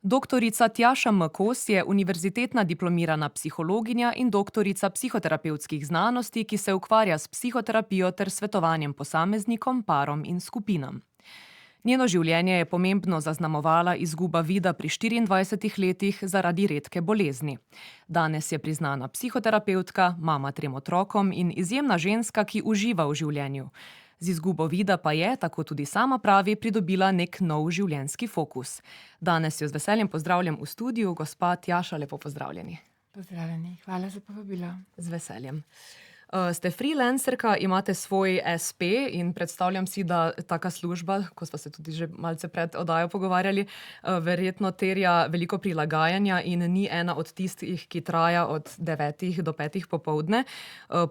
Doktorica Tjaša M. Kos je univerzitetna diplomirana psihologinja in doktorica psihoterapevtskih znanosti, ki se ukvarja s psihoterapijo ter svetovanjem posameznikom, parom in skupinam. Njeno življenje je pomembno zaznamovala izguba vida pri 24 letih zaradi redke bolezni. Danes je priznana psihoterapevtka, mama 3 otrokom in izjemna ženska, ki uživa v življenju. Z izgubo vida pa je, tako tudi sama pravi, pridobila nek nov življenjski fokus. Danes jo z veseljem pozdravljam v studiu, gospa Tjaša, lepo pozdravljeni. Pozdravljeni, hvala za povabilo. Z veseljem. Ste freelancerka, imate svoj SP in predstavljam si, da taka služba, ko sva se tudi že malce pred oddajo pogovarjali, verjetno terja veliko prilagajanja in ni ena od tistih, ki traja od 9 do 5 popoldne.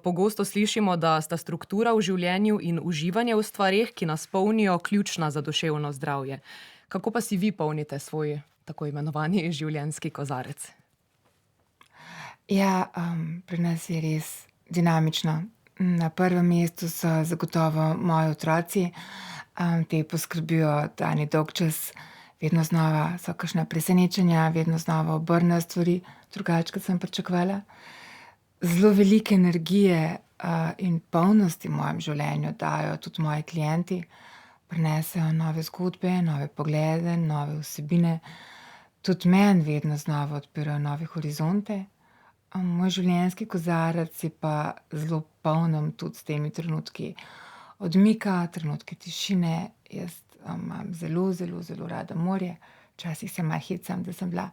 Pogosto slišimo, da sta struktura v življenju in uživanje v stvareh, ki nas polnijo, ključna za duševno zdravje. Kako pa si vi polnite svoj tako imenovani življenjski kozarec? Ja, pri nas je res dinamično. Na prvem mestu so zagotovo moji otroci. Ti poskrbijo dani dolg čas, vedno znova so kakšna presenečenja, vedno znova obrnejo stvari, drugače, kot sem pričakovala. Zelo velike energije, in polnosti v mojem življenju dajo tudi moji klienti. Prinesejo nove zgodbe, nove poglede, nove vsebine. Tudi meni vedno znova odpirajo nove horizonte. Moj življenjski kozarec je pa zelo poln tudi s temi trenutki odmika, trenutki tišine. Jaz, imam zelo, zelo, zelo rada morje. Včasih se malo hecam, da sem bila,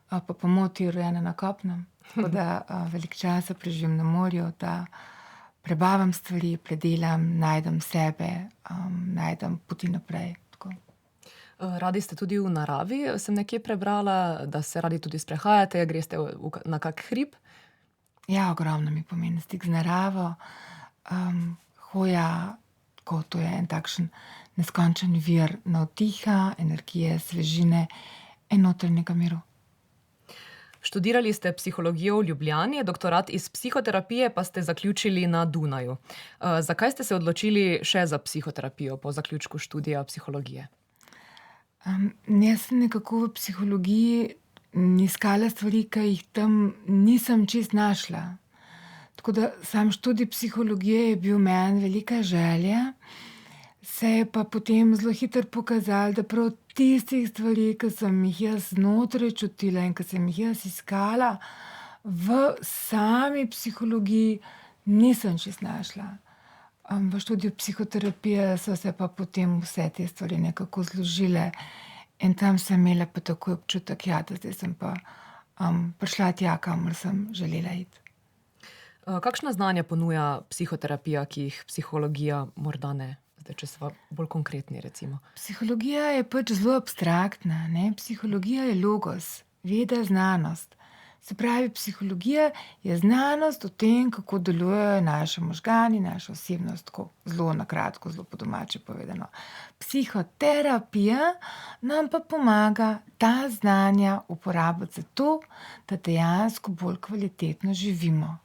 po pomoti rojena na kopnem. Tako da, veliko časa preživim na morju, da prebavam stvari, predelam, najdem sebe, najdem poti naprej, tako. Radi ste tudi v naravi, sem nekje prebrala, da se radi tudi sprehajate, greste na kak hrib. Ja, ogromno mi pomeni stik z naravo. Hoja, tako, to je en takšen neskončen vir navdiha, energije, svežine in notranjega miru. Študirali ste psihologijo v Ljubljani, doktorat iz psihoterapije pa ste zaključili na Dunaju. Zakaj ste se odločili še za psihoterapijo po zaključku študija psihologije? Jaz sem nekako v psihologiji iskala stvari, ki jih tam nisem čisto našla. Tako da sam študij psihologije je bil meni velika želja, se je pa potem zelo hitro pokazalo, da prav tistih stvari, ki sem jih jaz znotraj čutila in ki sem jih jaz iskala, v sami psihologiji nisem čisto našla. V študiju psihoterapije so se pa potem vse te stvari nekako zložile in tam sem imela pa takoj občutek, ja, da zdaj sem pa, prišla tja, kamor sem želela iti. Kakšna znanja ponuja psihoterapija, ki jih psihologija morda ne? Zdaj, če sva bolj konkretni, recimo. Psihologija je pač zelo abstraktna, ne. Psihologija je logos, veda, znanost. Se pravi, psihologija je znanost o tem, kako delujejo naši možgani, naša osebnost, tako zelo na kratko, zelo po domače povedano. Psihoterapija nam pa pomaga ta znanja uporabiti zato, da dejansko bolj kvalitetno živimo.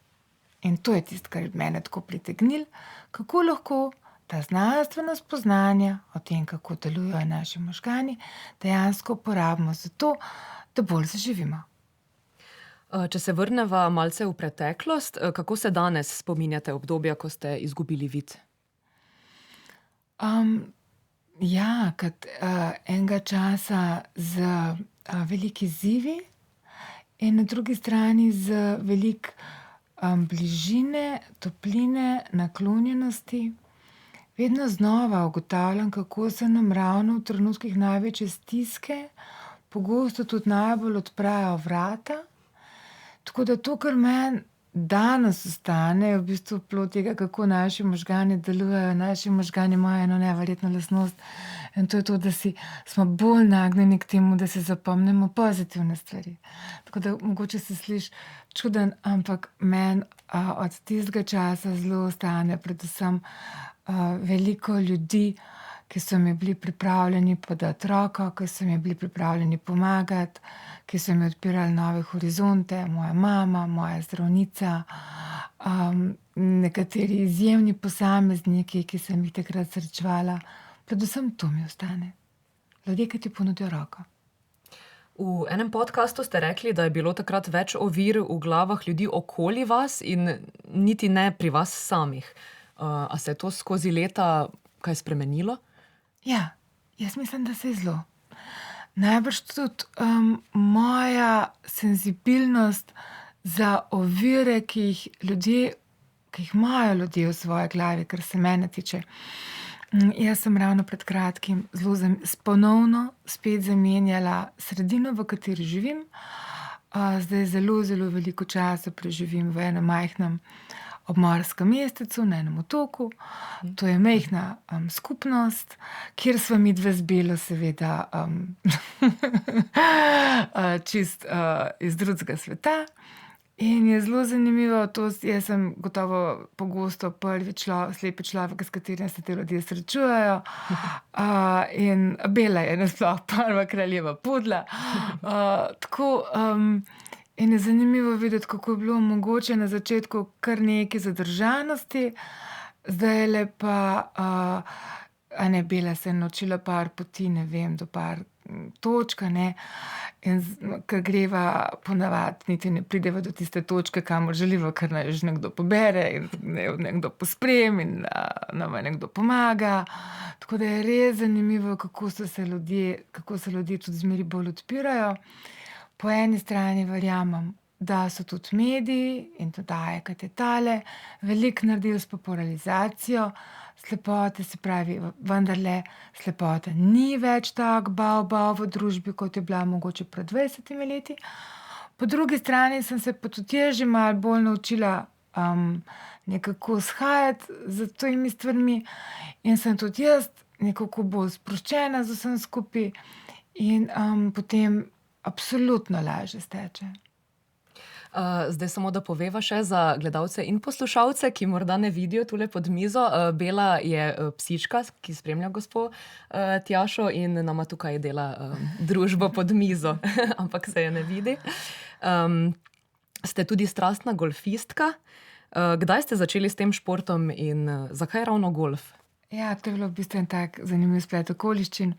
In to je tisto, kar je mene tako pritegnilo, kako lahko ta znanstvena spoznanja o tem, kako delujejo naši možgani, dejansko uporabimo zato, da bolj zaživimo. Če se vrneva malce v preteklost, kako se danes spominjate obdobja, ko ste izgubili vid? Ja, kot, enega časa z, veliko izzivi in na drugi strani z veliko, bližine, topline, naklonjenosti. Vedno znova ugotavljam, kako se nam ravno v trenutkih največje stiske pogosto tudi najbolj odprejo vrata. Tako da to, kar meni danes ostane, je v bistvu plod tega, kako naši možgani delujejo. Naši možgani imajo eno neverjetno lastnost in to je to, da smo bolj nagnjeni k temu, da si zapomnimo pozitivne stvari. Tako da mogoče se sliši čudno, ampak meni, od tistega časa zelo ostane predvsem, veliko ljudi, ki so mi bili pripravljeni podati roko, ki so mi bili pripravljeni pomagati, ki so mi odpirali nove horizonte, moja mama, moja zdravnica, nekateri izjemni posamezniki, ki sem jih takrat srečevala. Predvsem to mi ostane. Ljudje, ki ti ponudijo roko. V enem podkastu ste rekli, da je bilo takrat več ovir v glavah ljudi okoli vas in niti ne pri vas samih. A se je to skozi leta kaj spremenilo? Ja, jaz mislim, da se je zelo. Najbrž tudi moja senzibilnost za ovire, ki jih imajo ljudje v svoji glavi, kar se mene tiče. Jaz sem ravno pred kratkim ponovno spet zamenjala sredino, v kateri živim. Zdaj zelo, zelo veliko časa preživim v enem majhnem obmorskem mestecu, na enem otoku. To je majhna skupnost, kjer sva midve z Belo seveda čist iz drugega sveta. In je zelo zanimivo, jaz sem gotovo pogosto prvi slepi človek, s katerim se ti ljudje srečujejo. In Bela je nasploh prva kraljeva pudla. In je zanimivo videti, kako je bilo mogoče na začetku kar nekaj zadržanosti, zdajle pa, Bela se je naučila par poti, ne vem, do par točk, ne. In ker greva ponavadi, niti ne prideva do tiste točke, kamor želiva, ker naju že nekdo pobere in nekdo posprem in nama nekdo pomaga. Tako da je res zanimivo, kako se ljudje tudi zmeraj bolj odpirajo. Po eni strani verjamem, da so tudi mediji in oddaje, kot je tale, veliko naredijo s popularizacijo slepote, se pravi, vendarle slepota ni več tako bav v družbi, kot je bila mogoče pred 20 leti. Po drugi strani sem se pa tudi jaz že malo bolj naučila nekako shajati z temi stvarmi in sem tudi jaz nekako bolj sproščena z vsem skupaj in potem absolutno lažje steče. Zdaj samo, da poveva še za gledalce in poslušalce, ki morda ne vidijo tule pod mizo. Bela je psička, ki spremlja gospo Tjašo in nama tukaj dela družbo pod mizo, ampak se je ne vidi. Ste tudi strastna golfistka. Kdaj ste začeli s tem športom in zakaj ravno golf? Ja, to je bilo v bistvu en tak zanimiv splet okoliščin.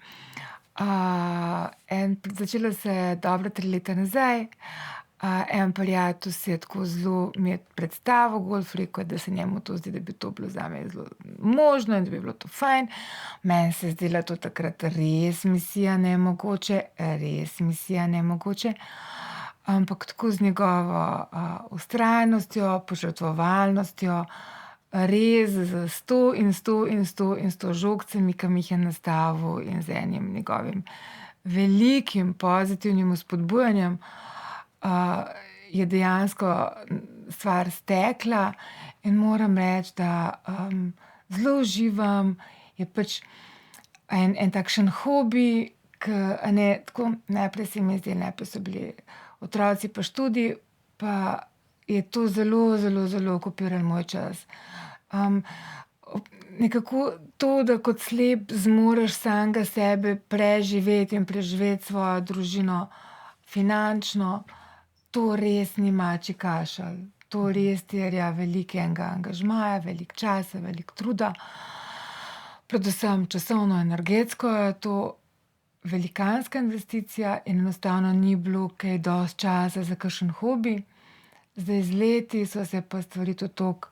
Začelo se je dobra 3 leta nazaj. En prijatelj si je tako zelo mi je predstavil golf, rekel, da se njemu to zdi, da bi to bilo zame zelo možno in da bi bilo to fajn. Meni se je zdela to takrat res misija nemogoče, ampak tako z njegovo vztrajnostjo, požrtvovalnostjo, res z 100 žogcami, ki mi jih je nastavil in z enim njegovim velikim pozitivnim vzpodbujanjem, je dejansko stvar stekla in moram reči, da zelo uživam. Je pač en takšen hobi, tako najprej se mi zdi, najprej so bili otroci pa študij, pa je to zelo, zelo, zelo okupiral moj čas. Nekako to, da kot slep zmoreš samega sebe preživeti in preživeti svojo družino finančno, to res ni mačji kašelj. To res terja velikega angažmaja, veliko časa, veliko truda. Predvsem časovno, energetsko je to velikanska investicija in enostavno ni bilo kaj dosti časa za kakšen hobi. Zdaj z leti so se pa stvari tudi toliko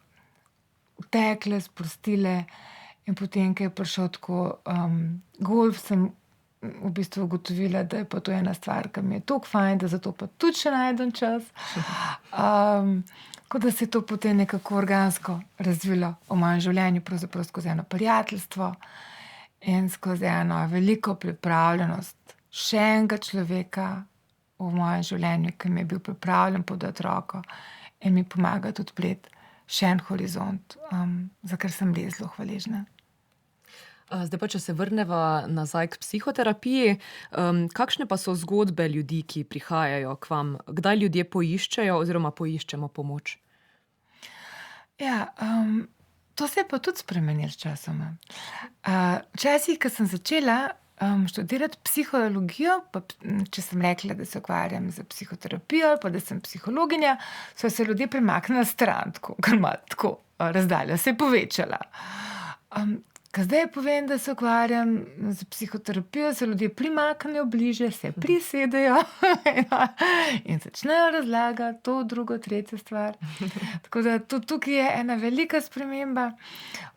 utekle, sprostile in potem, ko je prišel tako golf, sem v bistvu ugotovila, da je pa to ena stvar, ki mi je toliko fajn, da zato pa tudi še najdem čas. Tako da se je to potem nekako organsko razvilo v mojem življenju, pravzaprav skozi eno prijateljstvo in skozi eno veliko pripravljenost še enega človeka v mojem življenju, ki mi je bil pripravljen podati roko in mi pomaga tudi odpreti še en horizont, za kar sem res zelo hvaležna. Zdaj pa, če se vrneva nazaj k psihoterapiji, kakšne pa so zgodbe ljudi, ki prihajajo k vam? Kdaj ljudje poiščejo oziroma poiščemo pomoč? Ja, to se je pa tudi spremenilo sčasoma. Včasih, ko sem začela študirati psihologijo, pa če sem rekla, da se ukvarjam s psihoterapijo, pa da sem psihologinja, so se ljudje premaknili stran, ker malo tako razdalja se je povečala. Ko zdaj povem, da se ukvarjam s psihoterapijo, se ljudje primaknejo bliže, se prisedejo in začnejo razlagati to, drugo, tretjo stvar. Tako da tudi tukaj je ena velika sprememba.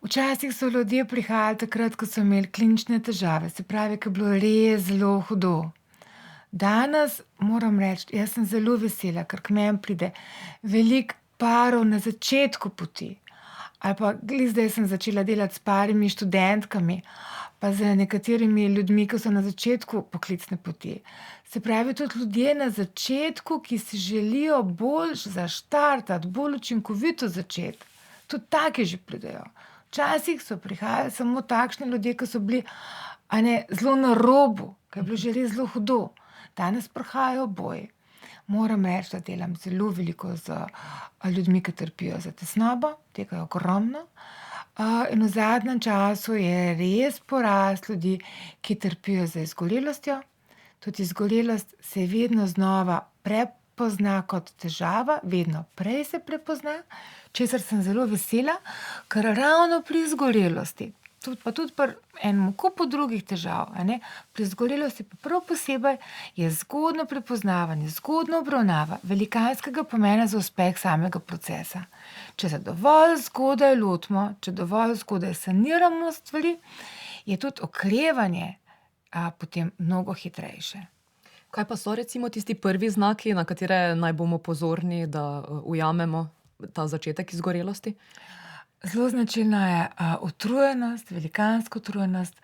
Včasih so ljudje prihajali takrat, ko so imeli klinične težave, se pravi, ko je bilo res zelo hudo. Danes moram reči, jaz sem zelo vesela, ker k meni pride veliko parov na začetku poti. Ali pa glih zdaj sem začela delati s parimi študentkami, pa z nekaterimi ljudmi, ki so na začetku poklicne poti. Se pravi, tudi ljudje na začetku, ki si želijo bolj zaštartati, bolj učinkovito začeti. Tudi taki že pridejo. Včasih so prihajali samo takšni ljudje, ki so bili zelo na robu, ki je bilo že res zelo hudo. Danes prihajajo oboji. Moram reči, da delam zelo veliko z ljudmi, ki trpijo za tesnobo, tega je ogromno. In v zadnjem času je res porast ljudi, ki trpijo za izgorelostjo. Tudi izgorelost se vedno znova prepozna kot težava, vedno prej se prepozna, česar sem zelo vesela, ker ravno pri izgorelosti, pa tudi pri enem kupu drugih težav, pri izgorelosti pa prav posebej je zgodno prepoznavanje, zgodno obravnava velikanskega pomena za uspeh samega procesa. Če se dovolj zgodaj lotimo, če dovolj zgodaj saniramo stvari, je tudi okrevanje potem mnogo hitrejše. Kaj pa so recimo tisti prvi znaki, na katere naj bomo pozorni, da ujamemo ta začetek izgorelosti? Zelo značilna je utrujenost, velikanska utrujenost,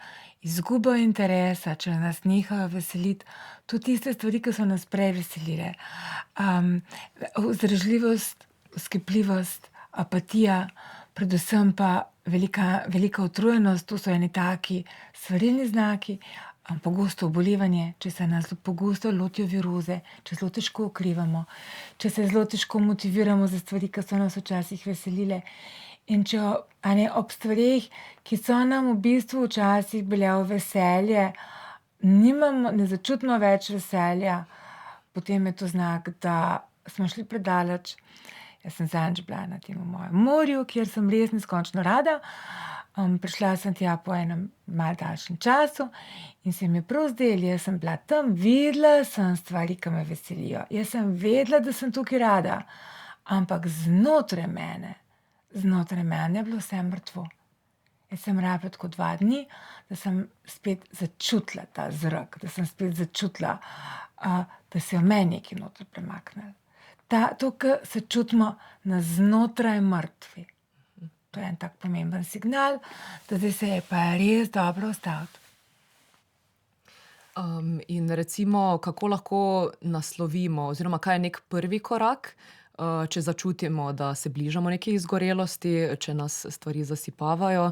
izguba interesa, če nas nehajo veseliti, tudi tiste stvari, ki so nas prej veselile. Vzdržljivost, vzkipljivost, apatija, predvsem pa velika utrujenost, to so eni taki svarilni znaki, pogosto obolevanje, če se nas pogosto lotijo viroze, če zelo težko okrevamo, če se zelo težko motiviramo za stvari, ki so nas včasih veselile. In če ob stvareh, ki so nam v bistvu včasih bile v veselje, ne začutimo več veselja, potem je to znak, da smo šli predaleč. Jaz sem zadnjič bila na tem mojem morju, kjer sem res neskončno rada. Prišla sem tja po enem malo daljšem času in se mi je prav zdelo, jaz sem bila tam, videla sem stvari, ki me veselijo. Jaz sem vedela, da sem tukaj rada, ampak znotraj mene je bilo vse mrtvo. Jaz sem rabila tako 2 dni, da sem spet začutila ta zrak, da sem spet začutila, da se je v meni nekaj noter premaknilo. To, kar se čutimo na znotraj mrtvi. To je en tak pomemben signal, da zdaj se je pa res dobro ustaviti. In recimo, kako lahko naslovimo, oziroma kaj je nek prvi korak, če začutimo, da se bližamo neki izgorelosti, če nas stvari zasipavajo.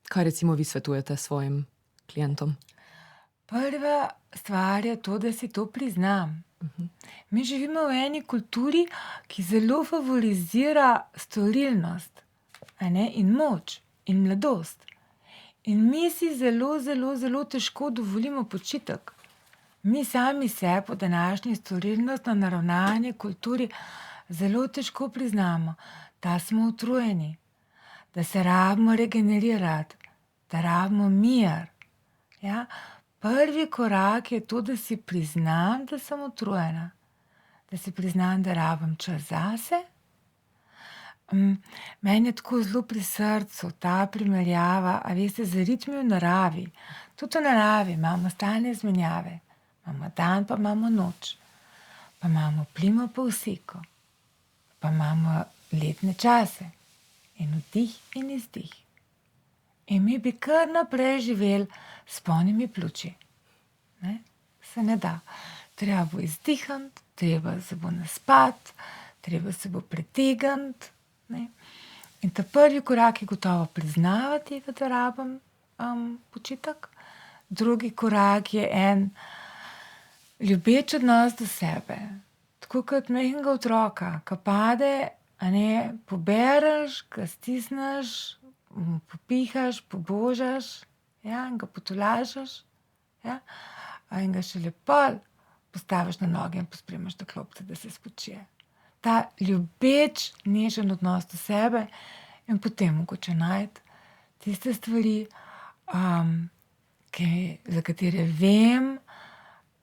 Kaj recimo vi svetujete svojim klientom? Prva stvar je to, da si to priznam. Mi živimo v eni kulturi, ki zelo favorizira storilnost, in moč in mladost. In mi si zelo, zelo, zelo težko dovolimo počitek. Mi sami se po današnji storilnostno naravnani kulturi zelo težko priznamo, da smo utrujeni, da se rabimo regenerirati, da rabimo mir. Ja? Prvi korak je to, da si priznam, da sem utrujena, da si priznam, da rabim čas zase. Meni je tako zelo pri srcu ta primerjava, veste, z ritmi v naravi. Tudi v naravi imamo stalne izmenjave. Imamo dan, pa imamo noč, pa imamo plimo pa useko, pa imamo letne čase in vdih in izdih. In mi bi kar naprej živeli s polnimi pljuči. Se ne da. Treba bo izdihniti, treba se bo naspati, treba se bo pretegniti. In ta prvi korak je gotovo priznavati, da rabim počitek. Drugi korak je en ljubeč odnos do sebe. Tako kot majhnega otroka, ki pade, pobereš, ga stisneš, popihaš, pobožaš, in ga potolažiš, in ga šele pol postaviš na noge in pospremiš do klopce, da se spočije. Ta ljubeč, nežen odnos do sebe in potem mogoče najti tiste stvari, za katere vem,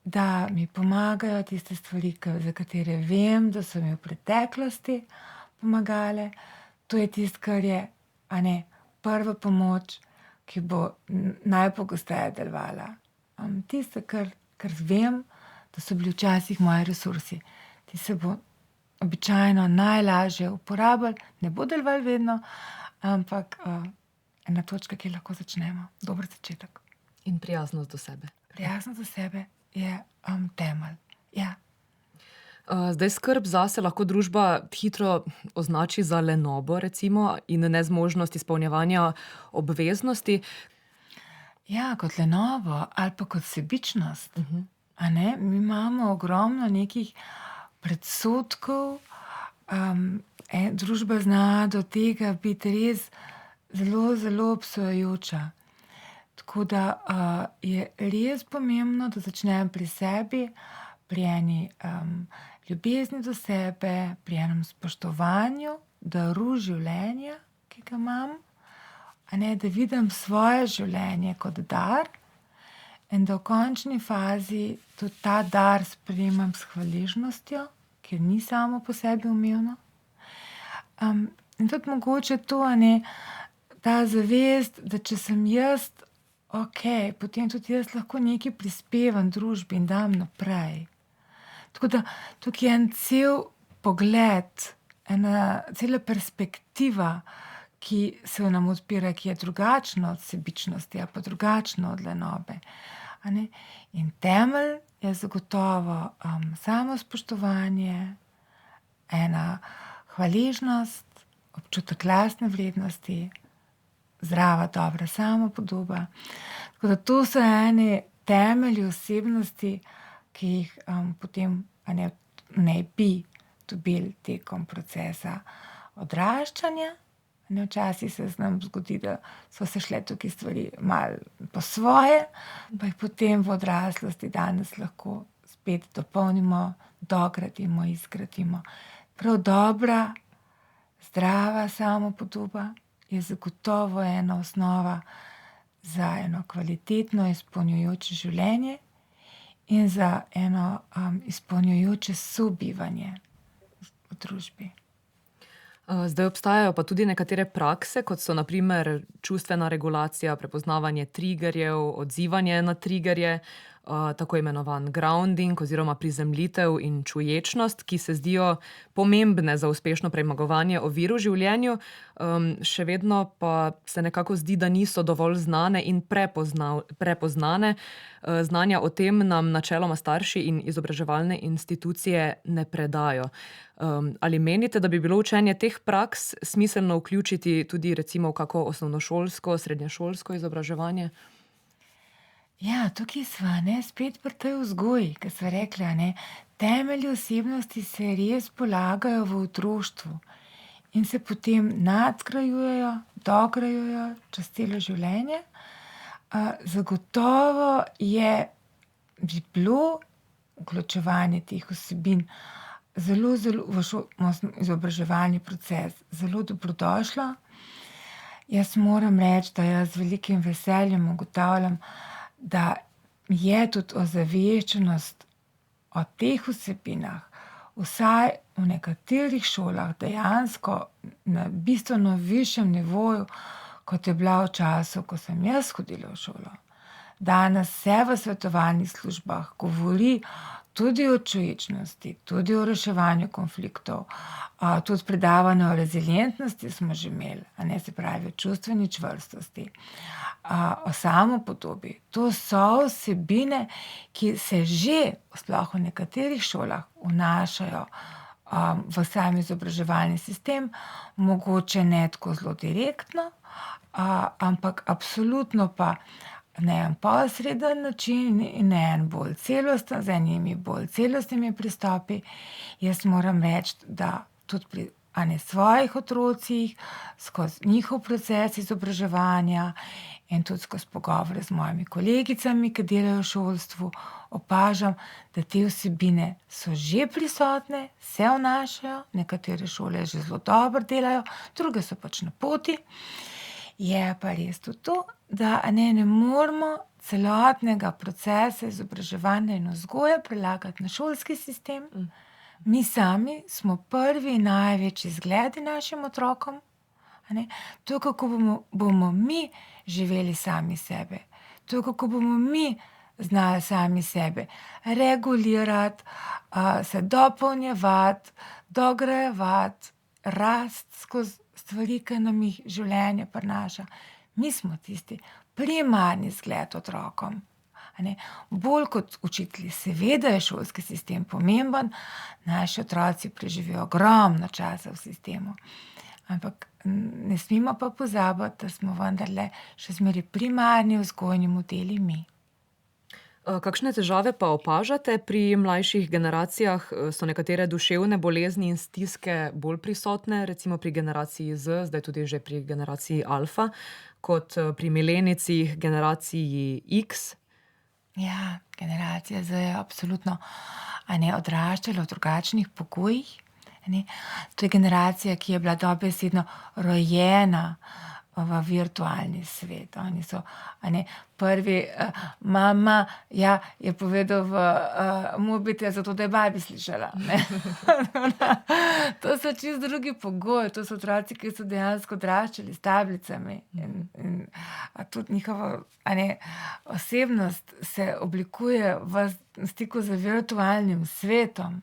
da mi pomagajo, tiste stvari, za katere vem, da so mi v preteklosti pomagale. To je tisto, kar je, prva pomoč, ki bo najpogosteje delovala. Tisto, kar vem, da so bili včasih moji resursi. Ti se bo običajno najlažje uporabljali, ne bo delovalo vedno, ampak ena točka, kjer lahko začnemo. Dober začetek. In prijaznost do sebe. Prijaznost do sebe je temelj. Ja. Zdaj skrb zase lahko družba hitro označi za lenobo, recimo, in nezmožnost izpolnjevanja obveznosti. Ja, kot lenobo ali pa kot sebičnost. A ne? Mi imamo ogromno nekih predsodkov. Družba zna do tega biti res zelo, zelo obsojajoča. Tako da je res pomembno, da začnem pri sebi, pri eni ljubezni do sebe, pri enem spoštovanju, daru življenja, ki ga imam, da vidim svoje življenje kot dar in da v končni fazi tudi ta dar sprejemam s hvaležnostjo, ker ni samo po sebi umevno. In tudi mogoče to, ta zavest, da če sem jaz okej, potem tudi jaz lahko nekaj prispevam družbi in dam naprej. Tako da tukaj je en cel pogled, ena cela perspektiva, ki se nam odpira, ki je drugačna od sebičnosti ali pa drugačna od lenobe. In temelj je zagotovo samospoštovanje, ena hvaležnost, občutek lastne vrednosti, zdrava, dobra samopodoba. Tako da to so eni temelji osebnosti, ki jih potem ne bi dobili tekom procesa odraščanja. Včasih se nam zgodi, da so se šle tukaj stvari malo po svoje, pa jih potem v odraslosti danes lahko spet dopolnimo, dogradimo, izgradimo. Prav dobra, zdrava samopodoba je zagotovo ena osnova za eno kvalitetno izpolnjujoče življenje in za eno izpolnjujoče sobivanje v družbi. Zdaj obstajajo pa tudi nekatere prakse, kot so na primer čustvena regulacija, prepoznavanje triggerjev, odzivanje na triggerje, tako imenovan grounding oziroma prizemljitev in čuječnost, ki se zdijo pomembne za uspešno premagovanje ovir v življenju, še vedno pa se nekako zdi, da niso dovolj znane in prepoznane. Znanja o tem nam načeloma starši in izobraževalne institucije ne predajo. Ali menite, da bi bilo učenje teh praks smiselno vključiti tudi recimo v kako osnovnošolsko, srednješolsko izobraževanje? Ja, tukaj sva spet pri tej vzgoji, ki sva rekla, temelji osebnosti se res polagajo v otroštvu in se potem nadgrajujejo, dograjujejo čez celo življenje. Zagotovo bi bilo vključevanje teh vsebin zelo v izobraževalni proces zelo dobrodošlo. Jaz moram reči, da jaz z velikim veseljem ugotavljam, da je tudi ozaveščenost o teh vsebinah vsaj v nekaterih šolah dejansko na bistveno višjem nivoju, kot je bila v času, ko sem jaz hodila v šolo. Danes se v svetovalnih službah govori tudi o čuječnosti, tudi o reševanju konfliktov, tudi predavanja o rezilientnosti smo že imeli, se pravi o čustveni čvrstosti, o samopodobi. To so vsebine, ki se že sploh v nekaterih šolah vnašajo v sam izobraževalni sistem, mogoče ne tako zelo direktno, ampak absolutno pa na en posreden način in na en bolj celosten, z enimi bolj celostnimi pristopi. Jaz moram reči, da tudi pri svojih otrocih, skozi njihov proces izobraževanja in tudi skozi pogovore z mojimi kolegicami, ki delajo v šolstvu, opažam, da te vsebine so že prisotne, se vnašajo, nekatere šole že zelo dobro delajo, druge so pač na poti. Je pa res tudi to, da ne moremo celotnega procesa izobraževanja in vzgoje prelagati na šolski sistem. Mi sami smo prvi največji zgledi našim otrokom. To, kako bomo mi živeli sami sebe. To, kako bomo mi znali sami sebe regulirati, se dopolnjevati, dograjevati, rasti skozi stvari, ki nam jih življenje prinaša. Mi smo tisti primarni zgled otrokom. Bolj kot učitelji, seveda je šolski sistem pomemben, naši otroci preživijo ogromno časa v sistemu. Ampak ne smemo pa pozabiti, da smo vendarle še zmeraj primarni vzgojni modeli mi. Kakšne težave pa opažate pri mlajših generacijah? So nekatere duševne bolezni in stiske bolj prisotne, recimo pri generaciji Z, zdaj tudi že pri generaciji Alfa, kot pri milenijcih, generaciji X? Ja, generacija Z je absolutno odraščala v drugačnih pogojih. To je generacija, ki je bila dobesedno rojena v virtualni svet. Oni so prvi, mama je povedal v mobitel, zato da je babi slišala. To so čisto drugi pogoji, to so otroci, ki so dejansko odraščali s tablicami. In tudi njihova osebnost se oblikuje v stiku z virtualnim svetom.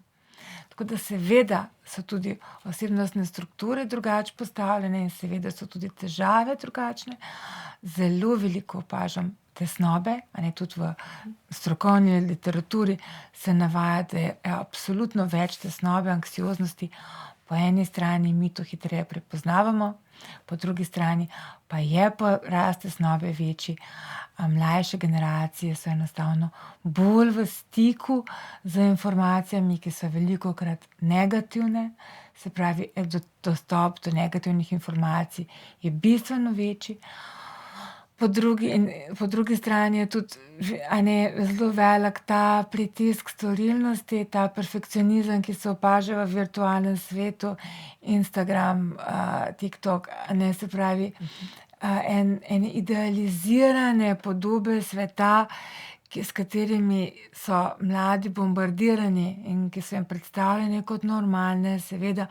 Tako da seveda so tudi osebnostne strukture drugače postavljene in seveda so tudi težave drugačne. Zelo veliko opažam tesnobe, tudi v strokovni literaturi se navaja, da je absolutno več tesnobe, anksioznosti. Po eni strani mi to hitreje prepoznavamo, po drugi strani pa je porast tesnobe večji. Mlajše generacije so enostavno bolj v stiku z informacijami, ki so velikokrat negativne. Se pravi, dostop do negativnih informacij je bistveno večji. Po drugi strani je tudi zelo velik ta pritisk storilnosti, ta perfekcionizem, ki se opaža v virtualnem svetu, Instagram, TikTok, se pravi, ene idealizirane podobe sveta, s katerimi so mladi bombardirani in ki so jim predstavljene kot normalne, seveda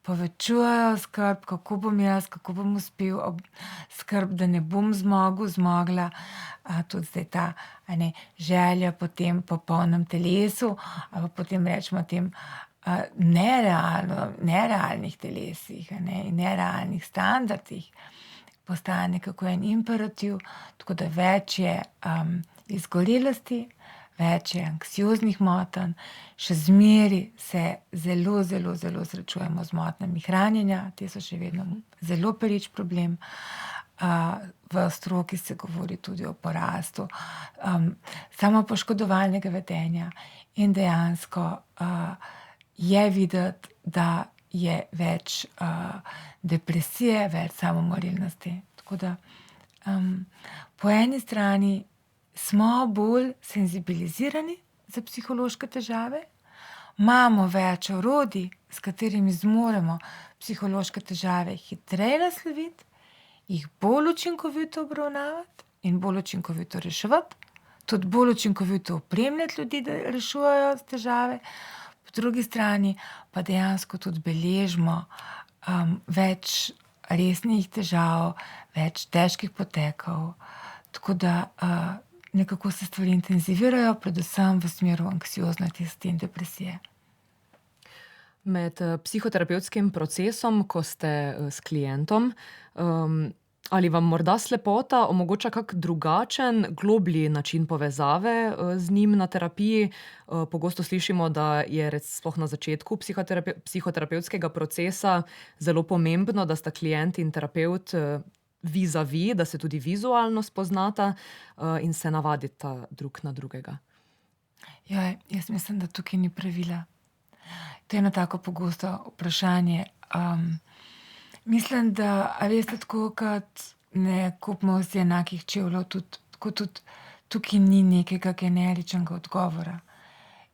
povečujejo skrb, kako bom jaz, kako bom uspel, skrb, da ne bom zmogla, tudi zdaj ta želja po tem popolnem telesu, ali pa potem rečemo tem nerealnih telesih in nerealnih standardih, postane nekako en imperativ, tako da več je izgorelosti, več je anksioznih motenj, še zmeraj se zelo srečujemo z motnjami hranjenja, te so še vedno zelo pereč problem. V stroki se govori tudi o porastu samopoškodovalnega vedenja in dejansko je videti, da je več depresije, več samomorilnosti. Tako da po eni strani smo bolj senzibilizirani za psihološke težave, imamo več orodij, s katerimi zmoremo psihološke težave hitreje nasloviti, jih bolj učinkovito obravnavati in bolj učinkovito reševati, tudi bolj učinkovito opremljati ljudi, da rešujejo težave. Po drugi strani pa dejansko tudi beležimo več resnih težav, več težkih potekov, tako da nekako se stvari intenzivirajo, predvsem v smeru anksioznosti in depresije. Med psihoterapevtskim procesom, ko ste s klientom, ali vam morda slepota omogoča kak drugačen, globlji način povezave z njim na terapiji? Pogosto slišimo, da je sploh na začetku psihoterapevtskega procesa zelo pomembno, da sta klient in terapevt vis-a-vis, da se tudi vizualno spoznata in se navadita drug na drugega. Jaz mislim, da tukaj ni pravila. To je eno tako pogosto vprašanje. Mislim, da, veste, tako kot ne kupimo vsi enakih čevljev, tudi tukaj ni nekega generičnega odgovora.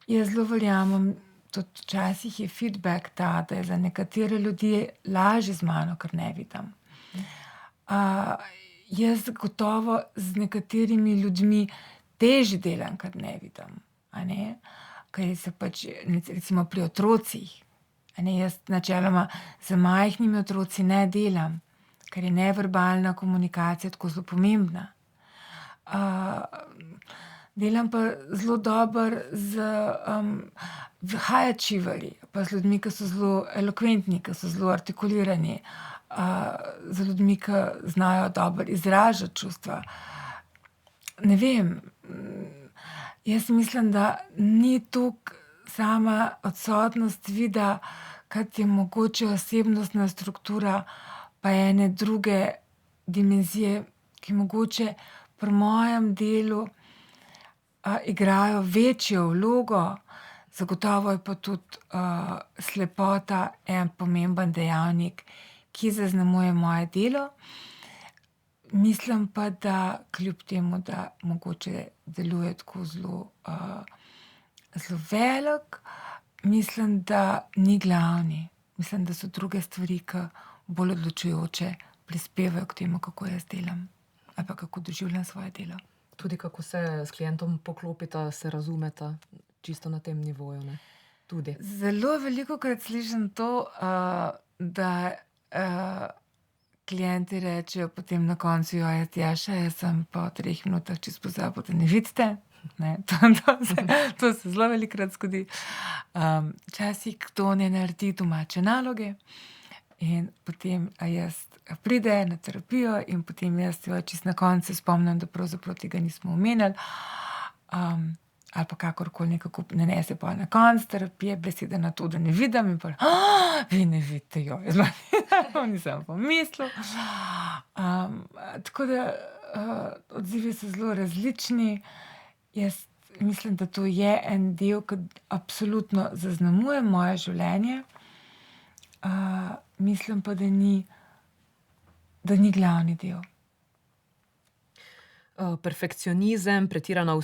Jaz zelo verjamem, tudi včasih je feedback ta, da je za nekatere ljudi lažje z mano, ker ne vidim. Jaz gotovo z nekaterimi ljudmi težje delam, kad ne vidim, a ne. Ker se pač, recimo pri otrocih, a ne, jaz načeloma z majhnimi otroci ne delam, ker je neverbalna komunikacija tako zelo pomembna. Delam pa zelo dobro z high achieverji, pa z ljudmi, ki so zelo elokventni, ki so zelo artikulirani, z ljudmi, ki znajo dobro izražati čustva. Ne vem, jaz mislim, da ni toliko sama odsotnost vida, kad je mogoče osebnostna struktura pa ene druge dimenzije, ki mogoče pri mojem delu igrajo večjo vlogo. Zagotovo je pa tudi slepota en pomemben dejavnik, ki zaznamuje moje delo. Mislim pa, da kljub temu, da mogoče deluje tako zelo velik, mislim, da ni glavni. Mislim, da so druge stvari, ki bolj odločujoče prispevajo k temu, kako jaz delam ali pa kako doživljam svoje delo. Tudi kako se s klientom poklopita, se razumeta čisto na tem nivoju, ne? Tudi. Zelo velikokrat slišim to, da klienti rečejo potem na koncu: "Joj, Tjaša, jaz sem po 3 minutah čisto pozabil, da ne vidite." Ne, to se zelo velikokrat zgodi. Včasih kdo ne naredi domače naloge in potem jaz pride na terapijo in potem jaz čisto na koncu se spomnim, da pravzaprav tega nismo omenili. Ali pa kakorkoli nekako nanese pol na konec terapije besede na to, da ne vidim in pol: vi ne vidite, joj, nisem pomislil." Tako da odzivi so zelo različni. Jaz mislim, da to je en del, ki absolutno zaznamuje moje življenje. Mislim pa, da ni glavni del. Perfekcionizem, pretirana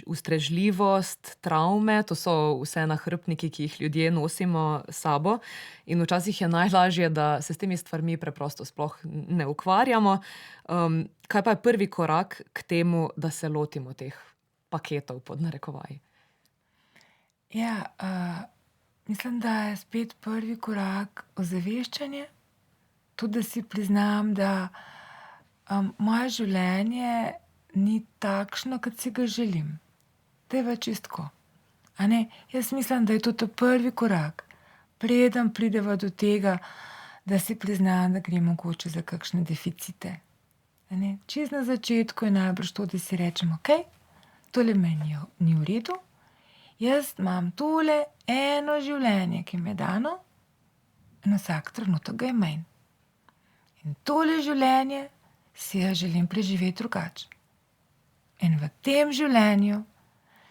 ustrežljivost, travme, to so vse nahrbtniki, ki jih ljudje nosimo s sabo. In včasih je najlažje, da se s temi stvarmi preprosto sploh ne ukvarjamo. Kaj pa je prvi korak k temu, da se lotimo teh paketov, pod narekovaji? Ja, mislim, da je spet prvi korak ozaveščanje. Tudi, da si priznam, da moje življenje ni takšno, kot si ga želim. Da je več čisto tako. A ne? Jaz mislim, da je to ta prvi korak. Preden prideva do tega, da si priznam, da gre mogoče za kakšne deficite. A ne? Čisto na začetku je najbrž to, da si rečem: "Okej, tole meni ni v redu. Jaz imam tole eno življenje, ki mi je dano, in vsak trenutek ga je manj. In tole življenje si jaz želim preživeti drugače. In v tem življenju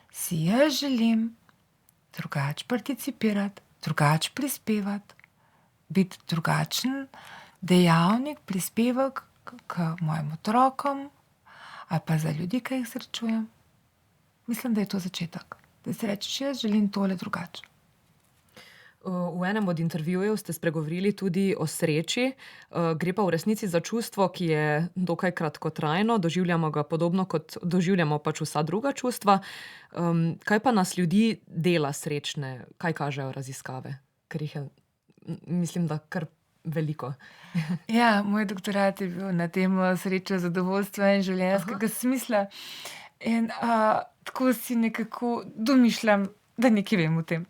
si jaz želim drugače participirati, drugače prispevati, biti drugačen dejavnik, prispevek k mojim otrokom ali pa za ljudi, ki jih srečujem." Mislim, da je to začetek. Da si rečeš: "Jaz želim tole drugače." V enem od intervjujev ste spregovorili tudi o sreči. Gre pa v resnici za čustvo, ki je dokaj kratkotrajno, doživljamo ga podobno, kot doživljamo pač vsa druga čustva. Kaj pa nas ljudi dela srečne? Kaj kažejo raziskave? Ker jih je, mislim, da kar veliko. Ja, moj doktorat je bil na temo sreče, zadovoljstva in življenjskega smisla. In tako si nekako domišljam, da nekaj vem o tem.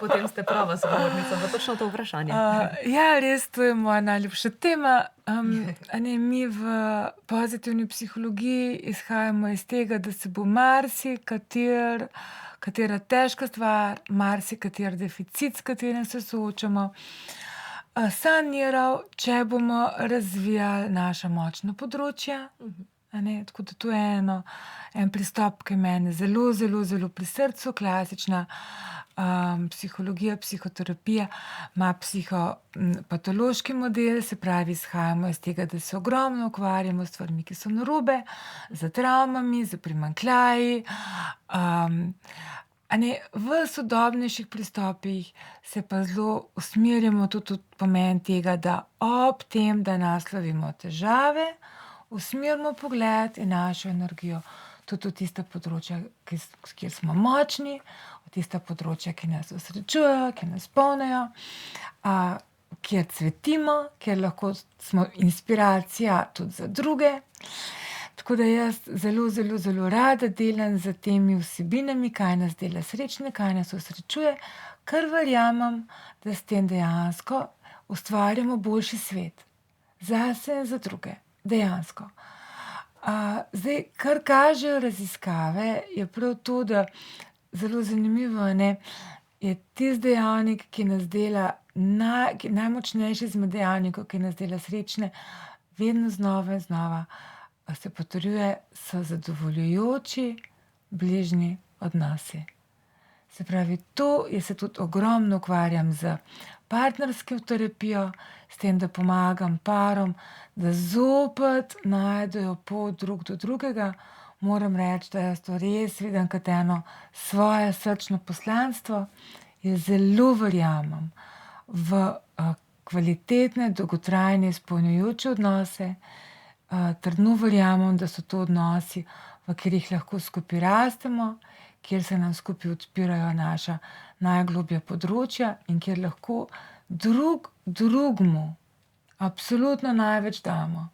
Potem ste prava sogovornica za točno to vprašanje. Ja, res, to je moja najljubša tema. Mi v pozitivni psihologiji izhajamo iz tega, da se bo katera težka stvar, marsikateri deficit, s katerim se soočamo, saniral, če bomo razvijali naša močna področja. A ne, tako da to je en pristop, ki je meni zelo, zelo, zelo pri srcu. Klasična psihologija, psihoterapija ima psihopatološki model, se pravi, izhajamo iz tega, da se ogromno ukvarjamo s stvarmi, ki so narobe, z travmami, z primanjkljaji. v sodobnejših pristopih se pa zelo usmerjamo tudi v pomen tega, da ob tem, da naslovimo težave, usmerimo pogled in našo energijo tudi v tista področja, kjer smo močni, v tista področja, ki nas osrečujejo, ki nas polnijo, kjer cvetimo, kjer lahko smo inspiracija tudi za druge. Tako da jaz zelo, zelo, zelo rada delam z temi vsebinami, kaj nas dela srečne, kaj nas osrečuje, ker verjamem, da s tem dejansko ustvarjamo boljši svet. Zase in za druge. Dejansko. Zdaj, kar kažejo raziskave, je prav to, da zelo zanimivo, je tisti dejavnik, ki nas dela najmočnejši izmed dejavnikov, ki nas dela srečne, vedno znova in znova se potrjuje, so zadovoljujoči bližnji odnosi. Se pravi, jaz se tudi ogromno ukvarjam z partnersko terapijo, s tem, da pomagam parom, da zopet najdejo pot drug do drugega. Moram reči, da jaz to res vidim kot eno svoje srčno poslanstvo. Jaz zelo verjamem v kvalitetne, dolgotrajne, izpolnjujoče odnose. Trdno verjamem, da so to odnosi, v katerih lahko skupaj rastemo, kjer se nam skupaj odpirajo naša najgloblja področja in kjer lahko drug drugemu absolutno največ damo.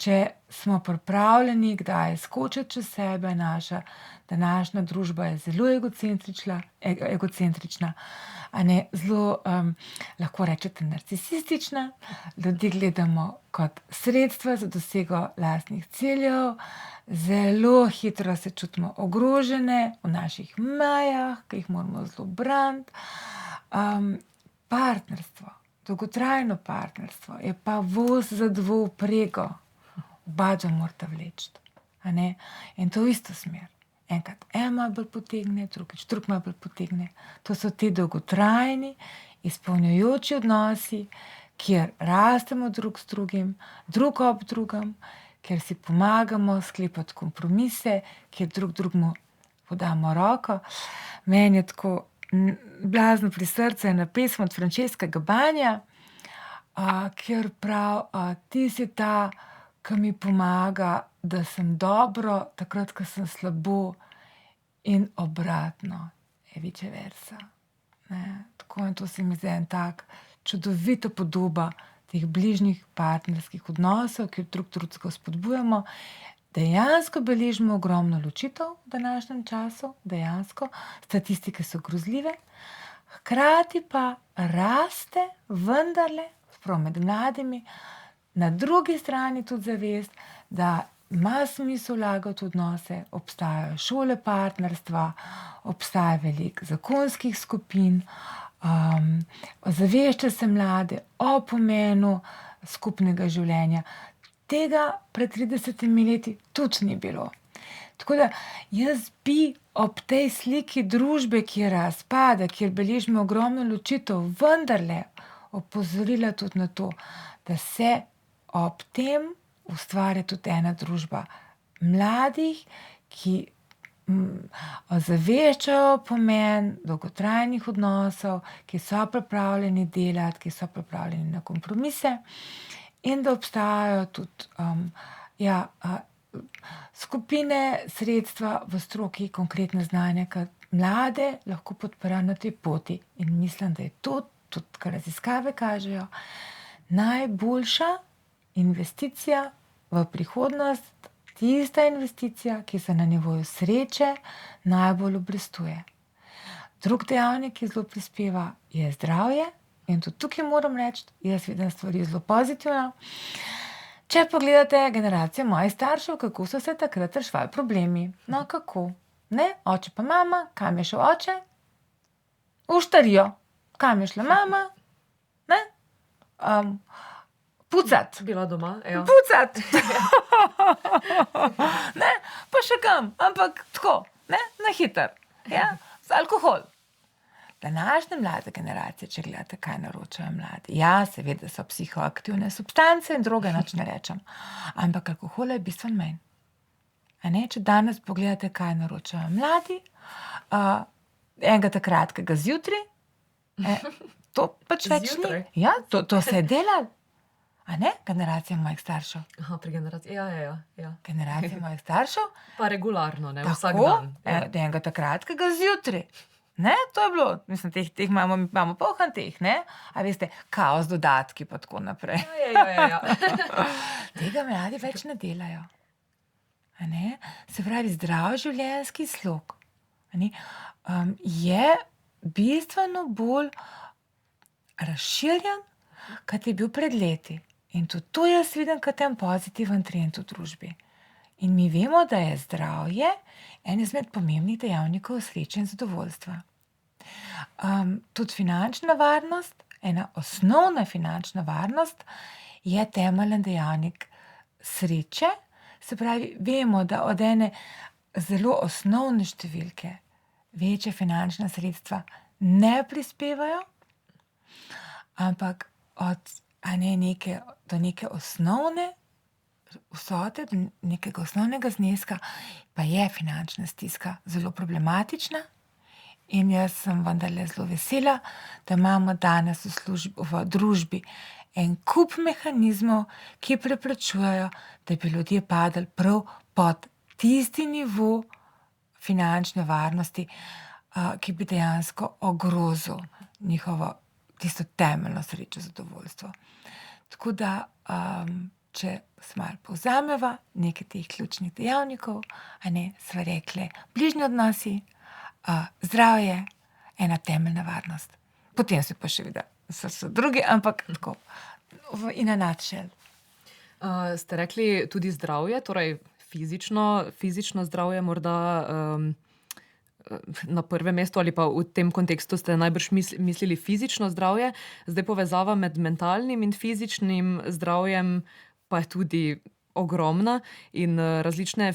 Če smo pripravljeni kdaj skočiti čez sebe, naša današnja družba je zelo egocentrična, zelo, lahko rečete, narcisistična. Ljudi gledamo kot sredstva za dosego lastnih ciljev, zelo hitro se čutimo ogrožene v naših mejah, ki jih moramo zelo braniti. Partnerstvo, dolgotrajno partnerstvo je pa voz za dvouprego. Oba dva morata vleči. In to v isto smer. Enkrat en malo bolj potegne, drugič drug malo bolj potegne. To so ti dolgotrajni, izpolnjujoči odnosi, kjer rastemo drug z drugim, drug ob drugem, kjer si pomagamo sklepati kompromise, kjer drug drugemu podamo roko. Meni je tako blazno pri srcu ena pesem od Francesca Gabanja, kjer pravi, ti si ta, ki mi pomaga, da sem dobro, takrat, ko sem slabo, in obratno, e vice versa. Tako, in to se mi zdi en tak čudovita podoba teh bližnjih partnerskih odnosov, kjer drug drugega spodbujamo. Dejansko beležimo ogromno ločitev v današnjem času, dejansko, statistike so grozljive, hkrati pa raste vendarle, sprav med mladimi, na drugi strani tudi zavest, da ima smisel vlagati v odnose, obstajajo šole partnerstva, obstaja veliko zakonskih skupin, ozavešča se mlade o pomenu skupnega življenja. Tega pred 30 leti tudi ni bilo. Tako da jaz bi ob tej sliki družbe, ki razpada, kjer beležimo ogromno ločitev, vendarle opozorila tudi na to, da se ob tem ustvarja tudi ena družba mladih, ki ozaveščajo pomen dolgotrajnih odnosov, ki so pripravljeni delati, ki so pripravljeni na kompromise, in da obstajajo tudi skupine, sredstva v stroki, konkretne znanja, ki mlade lahko podpirajo na tej poti. In mislim, da je to, tudi kar raziskave kažejo, najboljša investicija v prihodnost, tista investicija, ki se na nivoju sreče najbolj obrestuje. Drug dejavnik, ki zelo prispeva, je zdravje. In tudi tukaj moram reči, jaz vidim stvari zelo pozitivno. Če pogledate generacijo mojih staršev, kako so se takrat reševali problemi. No, kako? Oče pa mama, kam je šel oče? V štarijo. Kam je šla mama? Pucat. Bila doma, ja. Pucat. Pa še kam, ampak tako, na hiter. Ja, z alkohol. Današnje mlade generacije, če gledate, kaj naročajo mladi. Ja, seveda so psihoaktivne substance in droge, nič ne rečem. Ampak alkohola je bistveno manj. Če danes pogledate, kaj naročajo mladi, enega takratnega zjutraj, to pač več Zjutraj? ni. Ja, to se je delalo. A ne? Generacija mojih staršev. Aha, pri generaciji. Ja. Generacija mojih staršev. Pa regularno, ne, vsak Tako, dan. Ja. enega takratnega zjutraj. Ne, to je bilo, mislim, teh imamo polhan teh, ne? A veste, kaos dodatki pa tako naprej. Ja. Tega mladi več ne delajo. A ne? Se pravi, zdrav življenjski slog, a ne, je bistveno bolj razširjen, kot je bil pred leti. In tudi to jaz vidim kot en pozitiven trend v družbi. In mi vemo, da je zdravje en izmed pomembnih dejavnikov sreče in zadovoljstva. Tudi finančna varnost, ena osnovna finančna varnost, je temeljen dejavnik sreče. Se pravi, vemo, da od ene zelo osnovne številke večja finančna sredstva ne prispevajo, ampak do neke osnovne vsote, do nekega osnovnega zneska, pa je finančna stiska zelo problematična. In jaz sem vendarle zelo vesela, da imamo danes v družbi en kup mehanizmov, ki preprečujejo, da bi ljudje padli prav pod tisti nivo finančne varnosti, ki bi dejansko ogrozil njihovo tisto temeljno srečo, zadovoljstvo. Tako da, če se malo povzameva nekaj teh ključnih dejavnikov, sva rekli, bližnji odnosi, zdravje, ena temeljna varnost. Potem se pa še vidi, so drugi, ampak tako, in a nutshell. Ste rekli tudi zdravje, torej fizično zdravje morda na prvem mestu, ali pa v tem kontekstu ste najbrž mislili fizično zdravje, zdaj povezava med mentalnim in fizičnim zdravjem pa je tudi ogromna in različne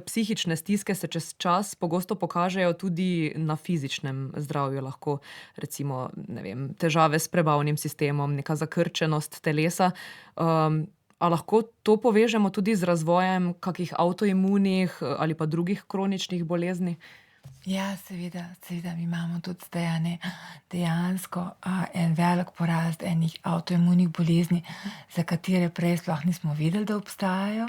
psihične stiske se čez čas pogosto pokažejo tudi na fizičnem zdravju, lahko recimo, ne vem, težave s prebavnim sistemom, neka zakrčenost telesa. A lahko to povežemo tudi z razvojem kakih avtoimunih ali pa drugih kroničnih bolezni? Ja, seveda, mi imamo tudi zdaj dejansko en velik porast enih avtoimunih bolezni, za katere prej sploh nismo vedeli, da obstajajo,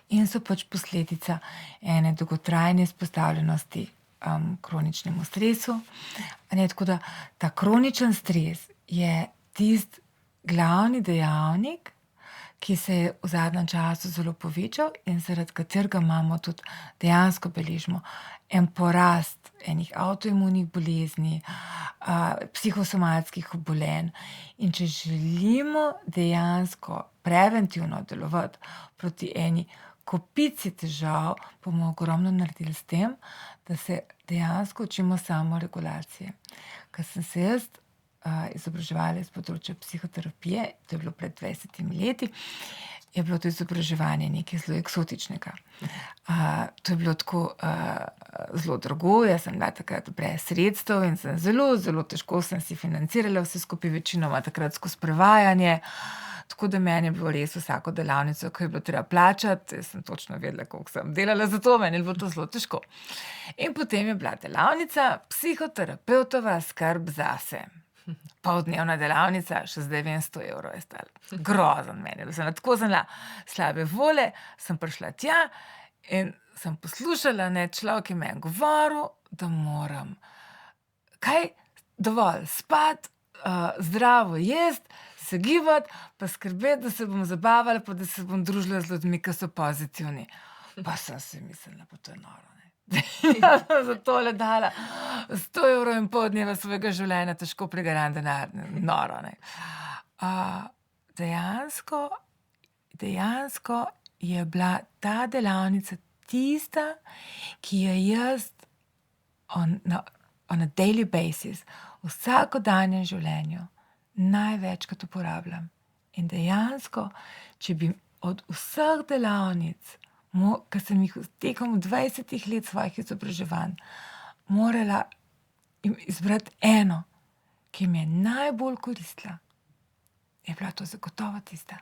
in so pač posledica ene dolgotrajne izpostavljenosti kroničnemu stresu. Tako da ta kroničen stres je tisti glavni dejavnik, ki se je v zadnjem času zelo povečal in zaradi katerega imamo tudi dejansko beležimo en porast enih avtoimunih bolezni, psihosomatskih obolenj. In če želimo dejansko preventivno delovati proti eni kopici težav, bomo ogromno naredili s tem, da se dejansko učimo samoregulacije. Ker sem se jaz izobraževala iz področja psihoterapije, to je bilo pred 20 leti, je bilo to izobraževanje nekaj zelo eksotičnega. To je bilo tako zelo drago, jaz sem bila takrat brez sredstev in sem zelo, zelo težko sem si financirala vse skupaj, večinoma takrat skozi prevajanje, tako da meni je bilo res vsako delavnico, ko je bilo treba plačati, jaz sem točno vedela, koliko sem delala za to, meni je bilo to zelo težko. In potem je bila delavnica psihoterapevtova skrb zase. Poldnevna delavnica, še zdaj vem, 100 € je stala. Grozen meni, da sem tako zelo slabe volje, sem prišla tja in sem poslušala, človek je meni govoril, da moram dovolj spati, zdravo jesti, se gibati, pa skrbeti, da se bom zabavala, pa da se bom družila z ljudmi, ki so pozitivni. Pa sem si mislila, pa to je noro. Jaz sem za tole dala 100 € poldneva svojega življenja, težko prigaran denar, noro. Dejansko je bila ta delavnica tista, ki jo jaz on a daily basis v vsakodnevnem življenju največkrat uporabljam. In dejansko, če bi od vseh delavnic, ki sem jih tekom 20 let svojih izobraževanj morala izbrati eno, ki mi je najbolj koristila, je bila to zagotovo tista.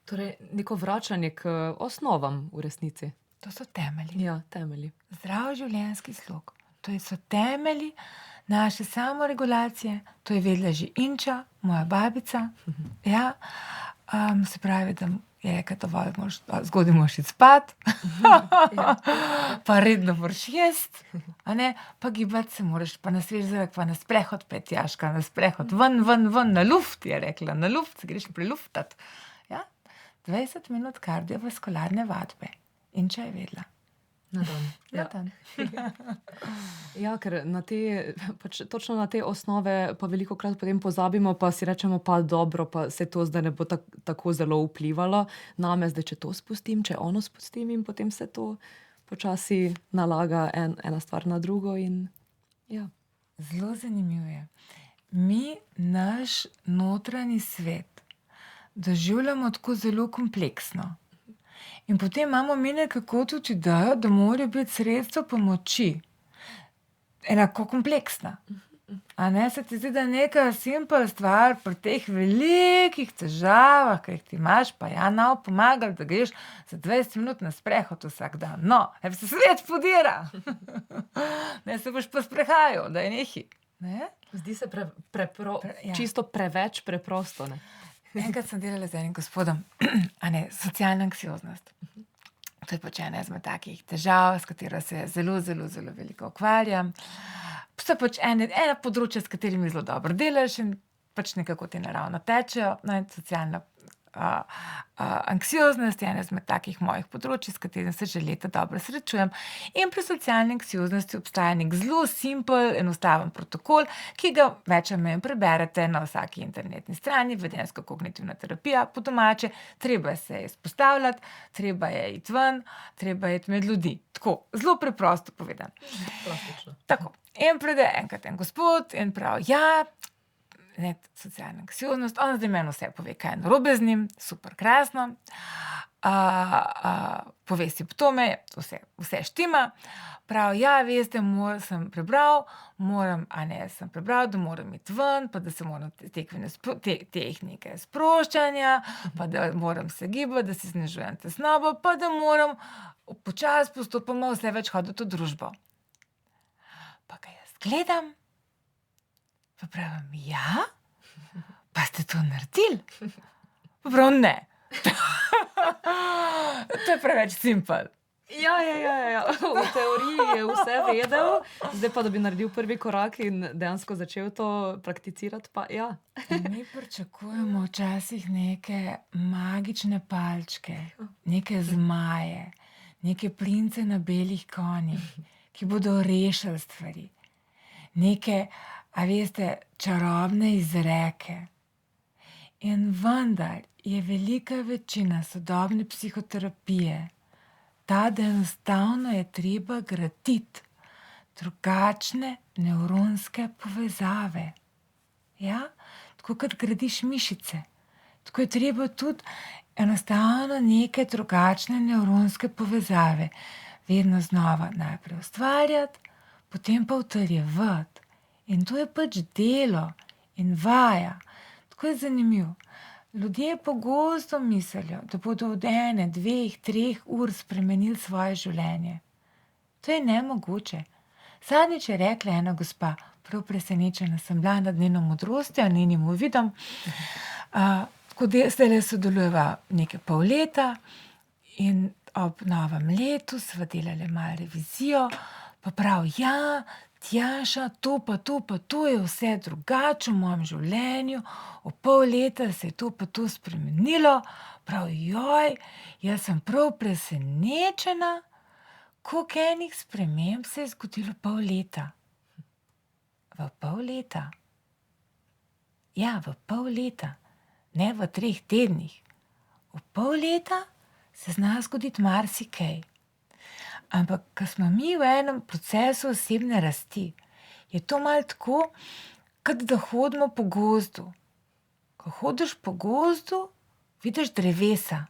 Torej, neko vračanje k osnovam v resnici. To so temelji. Ja, temelji. Zdrav življenjski slog. To so temelji naše samoregulacije, to je vedela že Inča, moja babica. Ja, se pravi, da je rekla, da zgodaj moraš iti spat, pa redno moraš jesti, pa gibati se moraš, pa na svež zrak, pa na sprehod, petjaška, na sprehod, ven, na luft, je rekla, na luft, se greš preluftati. Ja, 20 minut kardiovaskularne vadbe. Inča je vedela. Na dan. Na dan. Ja, ker točno na te osnove pa velikokrat potem pozabimo, pa si rečemo, pa dobro, pa se to zdaj ne bo tako zelo vplivalo name, zdaj če to spustim, če ono spustim in potem se to počasi nalaga ena stvar na drugo in ja. Zelo zanimivo je. Mi naš notranji svet doživljamo tako zelo kompleksno. In potem imamo mi nekako tudi idejo, da morajo biti sredstva pomoči enako kompleksna. A ne, se ti zdi, da neka simpel stvar pri teh velikih težavah, ki jih ti imaš, pa nam pomagali, da greš za 20 minut na sprehod vsak dan. No, se svet podira. Ne, se boš pa sprehajal, da je nekaj. Ne? Zdi se čisto preveč preprosto, ne? Enkrat sem delala z enim gospodom, socialna anksioznost. To je pač ena izmed takih težav, s katero se zelo, zelo, zelo veliko ukvarjam. So pač ena področja, s katerimi zelo dobro delaš in pač nekako ti naravno tečejo. Socialna anksioznost je ena izmed takih mojih področij, s katerim se že leta dobro srečujem. In pri socialni anksioznosti obstaja nek zelo simpel, enostaven protokol, ki ga več ali manj preberete na vsaki internetni strani, vedenjsko-kognitivna terapija po domače. Treba se je izpostavljati, treba je iti ven, treba je iti med ljudi. Tako, zelo preprosto povedano. Tako. In pride enkrat en gospod in pravi, socialna anksioznost, on zdaj meni vse pove, kaj je narobe z njim, super krasno, pove simptome, vse štima, pravi, veste, sem prebral, da moram iti ven, pa da se moram tehnike sproščanja, pa da moram se gibati, da si znižujem tesnobo, pa da moram počasi postopoma vse več hoditi v družbo. Pa ga jaz gledam, pa pravim, pa ste to naredili? Pa pravim, ne. To je preveč simpel. Ja. V teoriji je vse vedel, zdaj pa, da bi naredil prvi korak in dejansko začel to prakticirati, pa ja. Mi pričakujemo včasih neke magične palčke, neke zmaje, neke prince na belih konjih, ki bodo rešili stvari. Neke, čarobne izreke. In vendar je velika večina sodobne psihoterapije ta, da enostavno je treba graditi drugačne nevronske povezave. Ja? Tako kot gradiš mišice. Tako je treba tudi enostavno neke drugačne nevronske povezave vedno znova najprej ustvarjati, potem pa utrjevati. In to je pač delo in vaja. Tako je zanimivo. Ljudje pogosto mislijo, da bodo od 1, 2, 3 ur spremenili svoje življenje. To je nemogoče. Zadnjič je rekla ena gospa, prav presenečena sem bila nad njeno modrostjo, njenim uvidom. Tako zdaj sodelujeva nekaj pol leta in ob novem letu sva delali malo revizijo, pa prav, Tjaša, to je vse drugače v mojem življenju, v pol leta se je to pa to spremenilo, prav, jaz sem prav presenečena, koliko enih sprememb se je zgodilo pol leta. V pol leta? Ja, v pol leta, ne v 3 tednih. V pol leta se zna zgoditi marsikaj. Ampak, ko smo mi v enem procesu osebne rasti, je to malo tako, kot da hodimo po gozdu. Ko hodiš po gozdu, vidiš drevesa,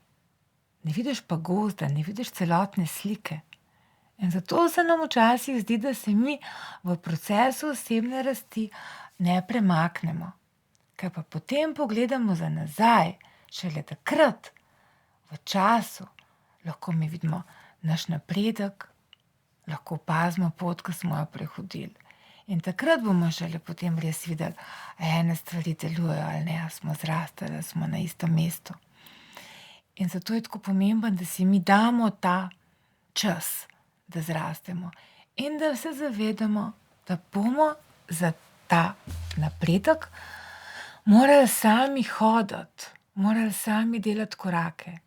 ne vidiš pa gozda, ne vidiš celotne slike. In zato se nam včasih zdi, da se mi v procesu osebne rasti ne premaknemo. Kaj pa potem pogledamo za nazaj, šele takrat, v času, lahko mi vidimo naš napredek, lahko opazimo pot, ki smo jo prehodili. In takrat bomo šele potem res videli, a ene stvari delujejo ali ne, a smo zrastli, ali smo na istem mestu. In zato je tako pomembno, da si mi damo ta čas, da zrastemo in da se zavedamo, da bomo za ta napredek morali sami hoditi, morali sami delati korake.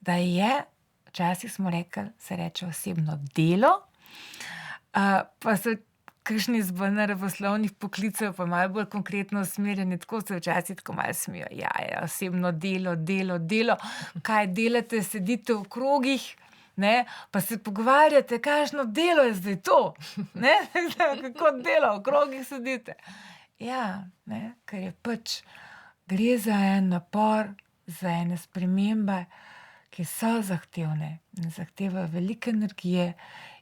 Da je, včasih smo rekli, se reče osebno delo, pa so kakšni iz bolj naravoslovnih poklicev, pa malo bolj konkretno usmerjeni, tako se včasih tako malo smijo. Ja, osebno delo. Kaj delate, sedite v krogih, ne, pa se pogovarjate, kakšno delo je zdaj to, ne, kako delo, v krogih sedite. Ja, ne, ker je pač, gre za en napor, za ene spremembe, ki so zahtevne in zahtevajo veliko energije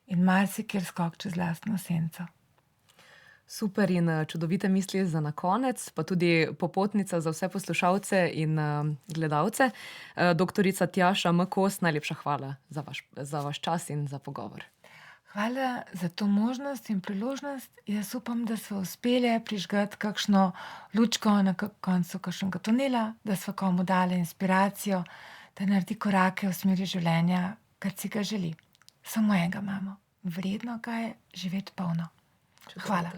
in marsikjer skok čez lastno senco. Super in čudovite misli za na konec, pa tudi popotnica za vse poslušalce in gledalce. Doktorica Tjaša M. Kos, najlepša hvala za vaš čas in za pogovor. Hvala za to možnost in priložnost. Jaz upam, da smo uspeli prižgati kakšno lučko na koncu kakšnega tunela, da smo komu dali inspiracijo, da naredi korake v smeri življenja, kar si ga želi. Samo enega imamo. Vredno ga je živeti polno. Hvala.